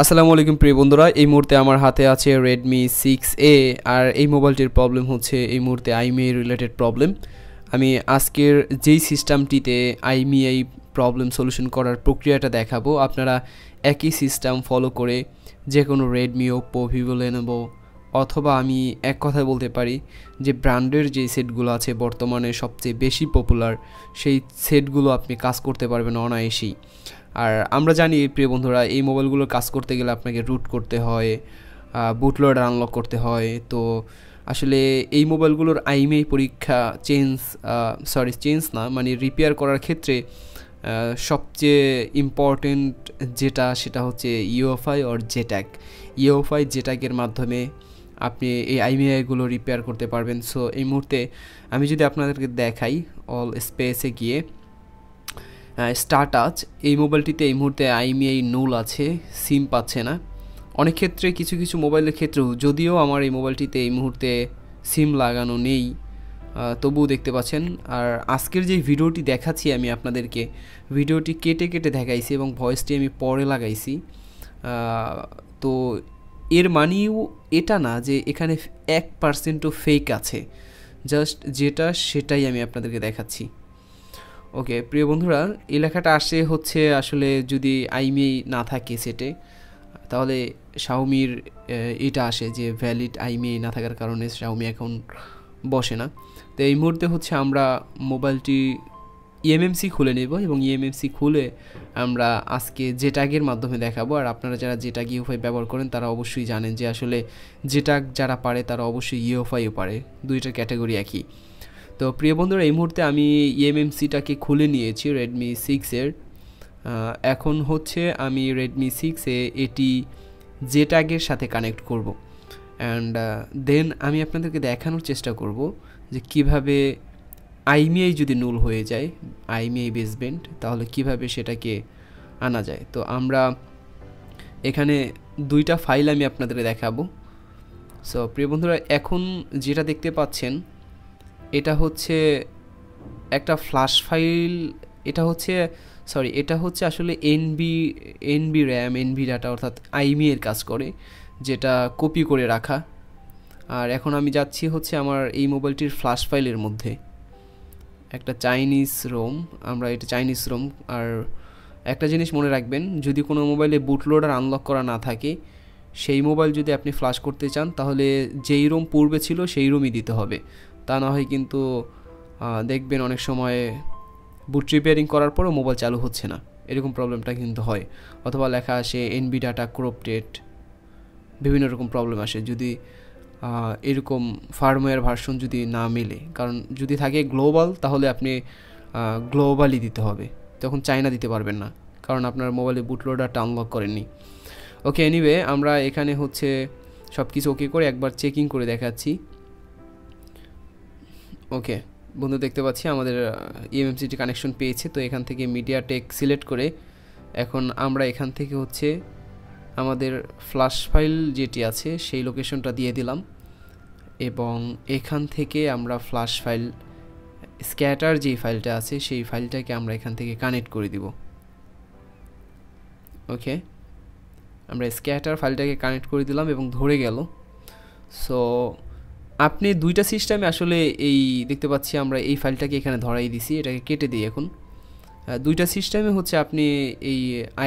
আসসালামু আলাইকুম প্রিয় বন্ধুরা, এই মুহূর্তে আমার হাতে আছে Redmi 6A আর এই মোবাইলটির প্রবলেম হচ্ছে এই মুহূর্তে IMEI রিলেটেড প্রবলেম। আমি আজকের যেই সিস্টেমটিতে IMEI প্রবলেম সলিউশন করার প্রক্রিয়াটা দেখাবো, আপনারা একই সিস্টেম ফলো করে যে কোনো Redmi, Oppo, Vivo, Lenovo অথবা আমি এক কথায় বলতে পারি যে ব্র্যান্ডের যে সেটগুলো আছে বর্তমানে সবচেয়ে বেশি পপুলার, সেই সেটগুলো আপনি কাজ করতে পারবেন অনায়াসেই। আর আমরা জানি প্রিয় বন্ধুরা, এই মোবাইলগুলো কাজ করতে গেলে আপনাকে রুট করতে হয়, বুটলোডার আনলক করতে হয়। তো আসলে এই মোবাইলগুলোর IMEI পরীক্ষা চেঞ্জ না, মানে রিপেয়ার করার ক্ষেত্রে সবচেয়ে ইম্পর্টেন্ট সেটা হচ্ছে ইউএফআই অর জেট্যাগ। ইউএফআই জেট্যাগের মাধ্যমে আপনি এই IMEIগুলো রিপেয়ার করতে পারবেন। সো এই মুহূর্তে আমি যদি আপনাদেরকে দেখাই, অল স্পেসে গিয়ে স্টার্ট টাচ, এই মোবাইলটিতে এই মুহূর্তে IMEI নুল আছে, সিম পাচ্ছে না। অনেক ক্ষেত্রে কিছু কিছু মোবাইলের ক্ষেত্রেও, যদিও আমার এই মোবাইলটিতে এই মুহূর্তে সিম লাগানো নেই, তবুও দেখতে পাচ্ছেন। আর আজকের যে ভিডিওটি দেখাচ্ছি আমি আপনাদেরকে, ভিডিওটি কেটে কেটে দেখাইছি এবং ভয়েসটি আমি পরে লাগাইছি। তো এর মানেও এটা না যে এখানে 1%ও ফেক আছে, জাস্ট যেটা সেটাই আমি আপনাদেরকে দেখাচ্ছি। ওকে প্রিয় বন্ধুরা, এই লেখাটা আসে হচ্ছে আসলে যদি IMEI না থাকে সেটে, তাহলে Xiaomiর এটা আসে যে ভ্যালিড IMEI না থাকার কারণে Xiaomi এখন বসে না। তো এই মুহূর্তে হচ্ছে আমরা মোবাইলটি EMMC খুলে নেব এবং EMMC খুলে আমরা আজকে জেট্যাগের মাধ্যমে দেখাবো। আর আপনারা যারা জেট্যাগ ইউএফআই ব্যবহার করেন তারা অবশ্যই জানেন যে আসলে জেট্যাগ যারা পারে তারা অবশ্যই ইউএফআইও পারে, দুইটার ক্যাটাগরি একই। তো প্রিয় বন্ধুরা, এই মুহূর্তে আমি EMMCটাকে খুলে নিয়েছি Redmi 6-এর। এখন হচ্ছে আমি Redmi 6-এ এটি জেট্যাগের সাথে কানেক্ট করব অ্যান্ড দেন আমি আপনাদেরকে দেখানোর চেষ্টা করব যে কিভাবে IMEI যদি নুল হয়ে যায়, IMEI বেসবেন্ড, তাহলে কিভাবে সেটাকে আনা যায়। তো আমরা এখানে দুইটা ফাইল আমি আপনাদের দেখাবো। সো প্রিয় বন্ধুরা, এখন যেটা দেখতে পাচ্ছেন এটা হচ্ছে একটা ফ্ল্যাশ ফাইল। এটা হচ্ছে আসলে এনবি র্যাম, এনবি ডাটা, অর্থাৎ IMEI এর কাজ করে, যেটা কপি করে রাখা। আর এখন আমি যাচ্ছি হচ্ছে আমার এই মোবাইলটির ফ্ল্যাশ ফাইলের মধ্যে একটা চাইনিজ রোম, আমরা এটা চাইনিজ রোম। আর একটা জিনিস মনে রাখবেন, যদি কোনো মোবাইলে বুটলোডার আনলক করা না থাকে, সেই মোবাইল যদি আপনি ফ্ল্যাশ করতে চান তাহলে যেই রোম পূর্বে ছিল সেই রোমই দিতে হবে। তা না হয় কিন্তু দেখবেন অনেক সময় বুট রিপেয়ারিং করার পরও মোবাইল চালু হচ্ছে না, এরকম প্রবলেমটা কিন্তু হয়। অথবা লেখা আসে এনবি ডাটা করাপ্টেড, বিভিন্ন রকম প্রবলেম আসে যদি এরকম ফার্মওয়্যার ভার্সন যদি না মেলে। কারণ যদি থাকে গ্লোবাল, তাহলে আপনি গ্লোবালি দিতে হবে, তখন চায়না দিতে পারবেন না, কারণ আপনার মোবাইলে বুটলোডারটা আনলক করেননি। ওকে, এনিওয়ে আমরা এখানে হচ্ছে সব কিছু ওকে করে একবার চেকিং করে দেখাচ্ছি। ওকে বন্ধু, দেখতে পাচ্ছি আমাদের EMMCটি কানেকশন পেয়েছে। তো এখান থেকে মিডিয়াটেক সিলেক্ট করে এখন আমরা এখান থেকে হচ্ছে আমাদের ফ্ল্যাশ ফাইল যেটি আছে সেই লোকেশনটা দিয়ে দিলাম এবং এখান থেকে আমরা ফ্ল্যাশ ফাইল স্ক্যাটার যে ফাইলটা আছে সেই ফাইলটাকে আমরা এখান থেকে কানেক্ট করে দিব। ওকে, আমরা স্ক্যাটার ফাইলটাকে কানেক্ট করে দিলাম এবং ধরে গেল। সো আপনি দুইটা সিস্টেমে আসলে এই দেখতে পাচ্ছি আমরা এই ফাইলটাকে এখানে ধরাই দিছি, এটাকে কেটে দিই। এখন দুইটা সিস্টেমে হচ্ছে আপনি এই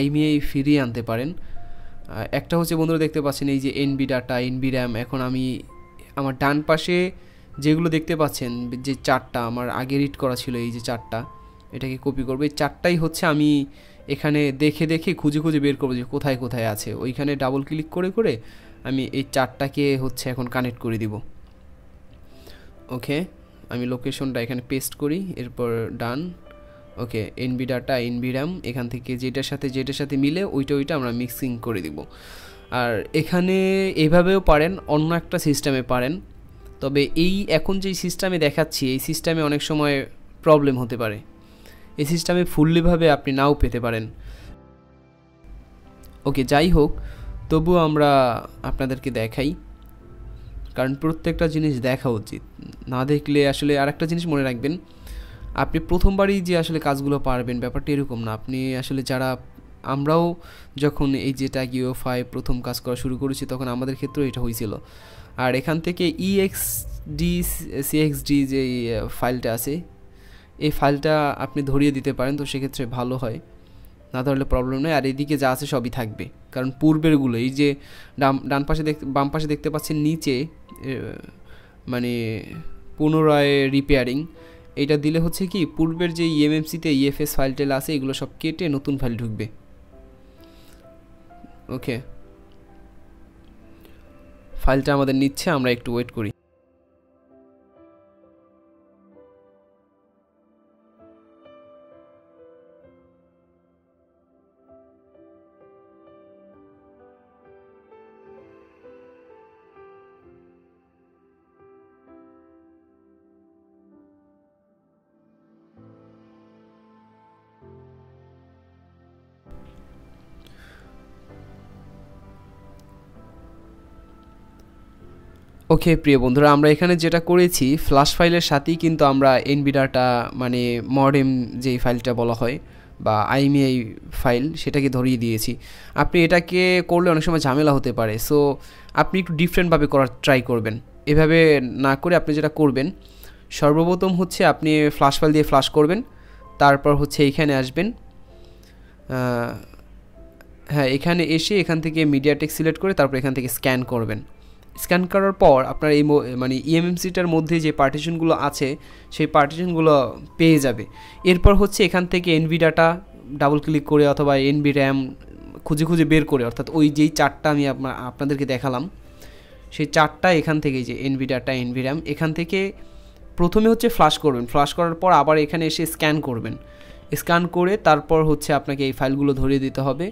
IMEI ফিরিয়ে আনতে পারেন। একটা হচ্ছে বন্ধুরা দেখতে পাচ্ছেন এই যে এনবি ডাটা, এনবি র্যাম। এখন আমি আমার ডান পাশে যেগুলো দেখতে পাচ্ছেন যে চারটা আমার আগে রিড করা ছিল, এই যে চারটা, এটাকে কপি করবো। এই চারটাই হচ্ছে আমি এখানে দেখে দেখে খুঁজে খুঁজে বের করবো যে কোথায় কোথায় আছে। ওইখানে ডাবল ক্লিক করে করে আমি এই চারটাকে হচ্ছে এখন কানেক্ট করে দিব। ওকে, আমি লোকেশনটা এখানে পেস্ট করি, এরপর ডান। ওকে, এনবি ডাটা, এনবি র্যাম, এখান থেকে যেটার সাথে মিলে ওইটা আমরা মিক্সিং করে দিব। আর এখানে এইভাবেও পারেন, অন্য একটা সিস্টেমে পারেন। তবে এই এখন যেই সিস্টেমে দেখাচ্ছি এই সিস্টেমে অনেক সময় প্রবলেম হতে পারে, এই সিস্টেমে ফুললিভাবে আপনি নাও পেতে পারেন। ওকে, যাই হোক, তবুও আমরা আপনাদেরকে দেখাই, কারণ প্রত্যেকটা জিনিস দেখা উচিত, না দেখলে আসলে। আর একটা জিনিস মনে রাখবেন, আপনি প্রথমবারই যে আসলে কাজগুলো পারবেন ব্যাপারটা এরকম না। আপনি আসলে যারা আমরাও যখন এই যে ট্যাগ ইউএফআই প্রথম কাজ করা শুরু করেছি তখন আমাদের ক্ষেত্রেও এটা হয়েছিল। আর এখান থেকে CXD যে ফাইলটা আছে এই ফাইলটা আপনি ধরিয়ে দিতে পারেন, তো সেক্ষেত্রে ভালো হয়, না ধরলে প্রবলেম নেই। আর এদিকে যা আছে সবই থাকবে, কারণ পূর্বেরগুলো এই যে বাম পাশে দেখতে পাচ্ছেন নিচে মানে পুনরায় রিপেয়ারিং, এটা দিলে হচ্ছে কি পূর্বের যে ইএমএমসিতে ইএফএস ফাইল টেল আছে এগুলো সব কেটে নতুন ফাইল ঢুকবে। ওকে, ফাইলটা আমাদের নিচ্ছে, আমরা একটু ওয়েট করি। ওকে প্রিয় বন্ধুরা, আমরা এখানে যেটা করেছি ফ্ল্যাশ ফাইলের সাথেই কিন্তু আমরা এনবি ডাটা মানে মডেম যেই ফাইলটা বলা হয় বা আইএমইআই ফাইল সেটাকে ধরিয়ে দিয়েছি। আপনি এটাকে করলে অনেক সময় ঝামেলা হতে পারে, সো আপনি একটু ডিফারেন্টভাবে করার ট্রাই করবেন। এভাবে না করে আপনি যেটা করবেন সর্বপ্রথম হচ্ছে আপনি ফ্ল্যাশ ফাইল দিয়ে ফ্ল্যাশ করবেন, তারপর হচ্ছে এইখানে আসবেন, হ্যাঁ এখানে এসে এখান থেকে মিডিয়াটেক সিলেক্ট করে তারপর এখান থেকে স্ক্যান করবেন। স্ক্যান করার পর আপনার এই মানে ইএমএমসিটার মধ্যে যে পার্টিশনগুলো আছে সেই পার্টিশনগুলো পেয়ে যাবে। এরপর হচ্ছে এখান থেকে এনভি ডাটা ডাবল ক্লিক করে অথবা এনভি র্যাম খুঁজে বের করে, অর্থাৎ ওই যেই চারটা আমি আপনাদেরকে দেখালাম সেই চারটা এখান থেকে যে এনভি ডাটা এনভি র্যাম এখান থেকে প্রথমে হচ্ছে ফ্ল্যাশ করবেন, ফ্ল্যাশ করার পর আবার এখানে এসে স্ক্যান করবেন, স্ক্যান করে তারপর হচ্ছে আপনাকে এই ফাইলগুলো ধরিয়ে দিতে হবে।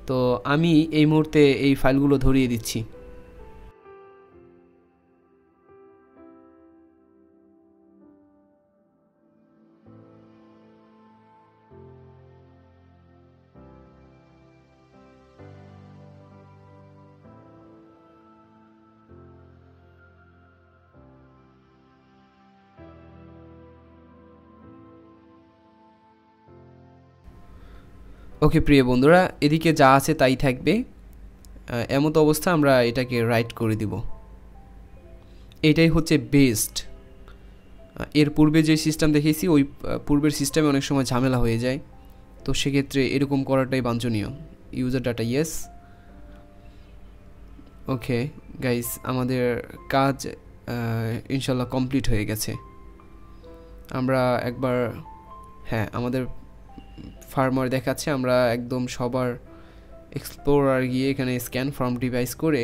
তো আমি এই মুহূর্তে এই ফাইলগুলো ধরিয়ে দিচ্ছি। ওকে প্রিয় বন্ধুরা, এদিকে যা আছে তাই থাকবে, এমত অবস্থা আমরা এটাকে রাইট করে দিব। এটাই হচ্ছে বেস্ট। এর পূর্বে যে সিস্টেম দেখেছি ওই পূর্বের সিস্টেমে অনেক সময় ঝামেলা হয়ে যায়, তো সেক্ষেত্রে এরকম করাটাই বাঞ্ছনীয়। User data yes. Okay guys, আমাদের কাজ ইনশাল্লাহ কমপ্লিট হয়ে গেছে। আমরা একবার হ্যাঁ আমাদের ফার্মার দেখাচ্ছে, আমরা একদম সবার এক্সপ্লোরার গিয়ে এখানে স্ক্যান ফ্রম ডিভাইস করে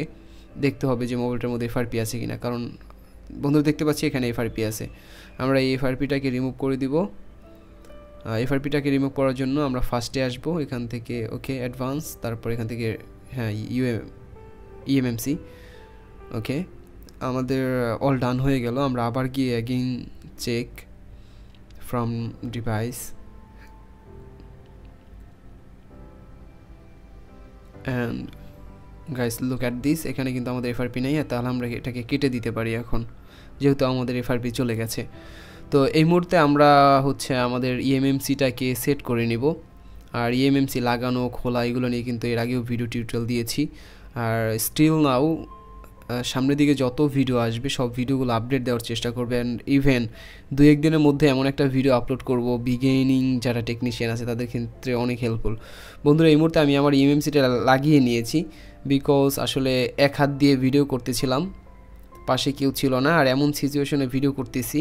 দেখতে হবে যে মোবাইলটার মধ্যে এফআরপি আছে কিনা, কারণ বন্ধু দেখতে পাচ্ছি এখানে এফআরপি আছে। আমরা এই এফআরপিটাকে রিমুভ করে দিব। এফআরপিটাকে রিমুভ করার জন্য আমরা ফার্স্টে আসবো এখান থেকে, ওকে অ্যাডভান্স, তারপর এখান থেকে হ্যাঁ ইএমএমসি। ওকে, আমাদের অল ডান হয়ে গেল। আমরা আবার গিয়ে again check from device and guys look at this, এখানে কিন্তু আমাদের এফআরপি নেই, তাহলে আমরা এটাকে কেটে দিতে পারি এখন, যেহেতু আমাদের এফআরপি চলে গেছে। তো এই মুহূর্তে আমরা হচ্ছে আমাদের ইএমএমসিটাকে সেট করে নিব। আর ইএমএমসি লাগানো খোলা এগুলো নিয়ে কিন্তু এর আগেও ভিডিও টিউটোরিয়াল দিয়েছি। আর স্টিল নাও সামনের দিকে যত ভিডিও আসবে সব ভিডিওগুলো আপডেট দেওয়ার চেষ্টা করবেন। ইভেন 2-1 দিনের মধ্যে এমন একটা ভিডিও আপলোড করব বিগিনিং যারা টেকনিশিয়ান আছে তাদের ক্ষেত্রে অনেক হেল্পফুল। বন্ধুরা এই মুহূর্তে আমি আমার ইএমএমসিটা লাগিয়ে নিয়েছি, বিকজ আসলে এক হাত দিয়ে ভিডিও করতেছিলাম, পাশে কেউ ছিল না, আর এমন সিচুয়েশনে ভিডিও করতেছি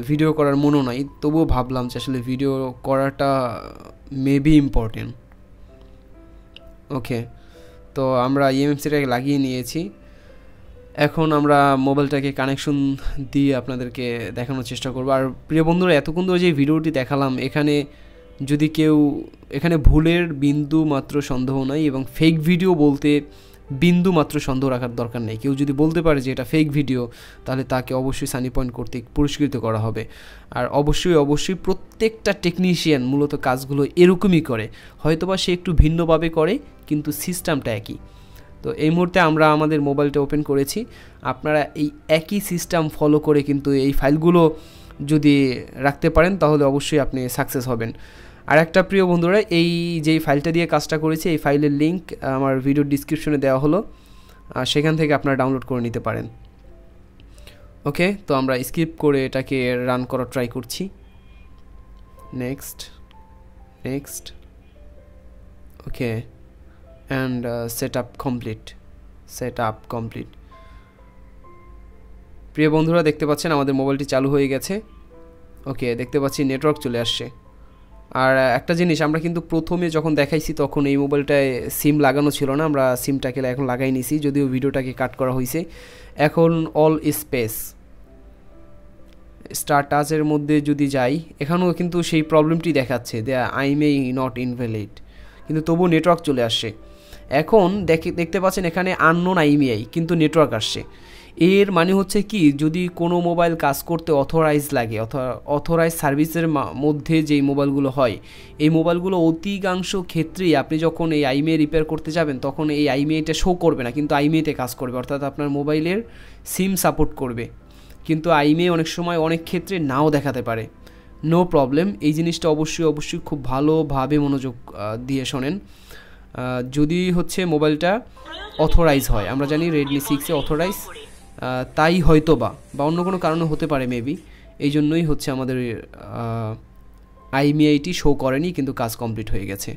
ভিডিও করার মনও নাই, তবুও ভাবলাম যে আসলে ভিডিও করাটা মেবি ইম্পর্টেন্ট। ওকে, তো আমরা ইএমএমসিটাকে লাগিয়ে নিয়েছি। এখন আমরা মোবাইলটাকে কানেকশন দিয়ে আপনাদেরকে দেখানোর চেষ্টা করব। আর প্রিয় বন্ধুরা, এতক্ষণ ধরে যে ভিডিওটি দেখালাম এখানে যদি কেউ এখানে ভুলের বিন্দু মাত্র সন্দেহ নাই, এবং ফেক ভিডিও বলতে বিন্দু মাত্র সন্দেহ রাখার দরকার নেই। কেউ যদি বলতে পারে যে এটা ফেক ভিডিও তাহলে তাকে অবশ্যই সানি পয়েন্ট কর্তৃক পুরস্কৃত করা হবে। আর অবশ্যই প্রত্যেকটা টেকনিশিয়ান মূলত কাজগুলো এরকমই করে, হয়তোবা সে একটু ভিন্নভাবে করে কিন্তু সিস্টেমটা একই। তো এই মুহূর্তে আমরা আমাদের মোবাইলটা ওপেন করেছি, আপনারা এই একই সিস্টেম ফলো করে কিন্তু এই ফাইলগুলো যদি রাখতে পারেন তাহলে অবশ্যই আপনি সাকসেস হবেন। আর একটা প্রিয় বন্ধুরা, এই যেই ফাইলটা দিয়ে কাজটা করেছি এই ফাইলের লিঙ্ক আমার ভিডিওর ডিসক্রিপশনে দেওয়া হলো, সেখান থেকে আপনারা ডাউনলোড করে নিতে পারেন। ওকে, তো আমরা স্কিপ করে এটাকে রান করার ট্রাই করছি। Next next, okay, and set up complete. প্রিয় বন্ধুরা দেখতে পাচ্ছেন আমাদের মোবাইলটি চালু হয়ে গেছে। ওকে, দেখতে পাচ্ছি নেটওয়ার্ক চলে আসছে। আর একটা জিনিস, আমরা কিন্তু প্রথমে যখন দেখাইছি তখন এই মোবাইলটায় সিম লাগানো ছিল না, আমরা সিমটাকে এখন লাগাই নিছি, যদিও ভিডিওটাকে কাট করা হয়েছে। এখন অল স্পেস স্টার টাচের মধ্যে যদি যাই, এখানেও কিন্তু সেই প্রবলেমটি দেখাচ্ছে, দে IMEI নট ইনভ্যালিড, কিন্তু তবুও নেটওয়ার্ক চলে আসছে। এখন দেখতে পাচ্ছেন এখানে আননোন IMEI, কিন্তু নেটওয়ার্ক আসছে। এর মানে হচ্ছে কি, যদি কোনো মোবাইল কাজ করতে অথরাইজ লাগে, অথরাইজ সার্ভিসের মধ্যে যেই মোবাইলগুলো হয়, এই মোবাইলগুলো অধিকাংশ ক্ষেত্রেই আপনি যখন এই IMEI রিপেয়ার করতে যাবেন তখন এই IMEIটা শো করবে না, কিন্তু IMEIতে কাজ করবে, অর্থাৎ আপনার মোবাইলের সিম সাপোর্ট করবে, কিন্তু IMEI অনেক সময় অনেক ক্ষেত্রে নাও দেখাতে পারে। নো প্রবলেম, এই জিনিসটা অবশ্যই খুব ভালোভাবে মনোযোগ দিয়ে শোনেন। যদি হচ্ছে মোবাইলটা অথরাইজ হয়, আমরা জানি রেডমি 6 অথরাইজ, তাই হয়তো বা অন্য কোনো কারণে হতে পারে মেবি, এই জন্যই হচ্ছে আমাদের IMEIটি শো করেনি, কিন্তু কাজ কমপ্লিট হয়ে গেছে।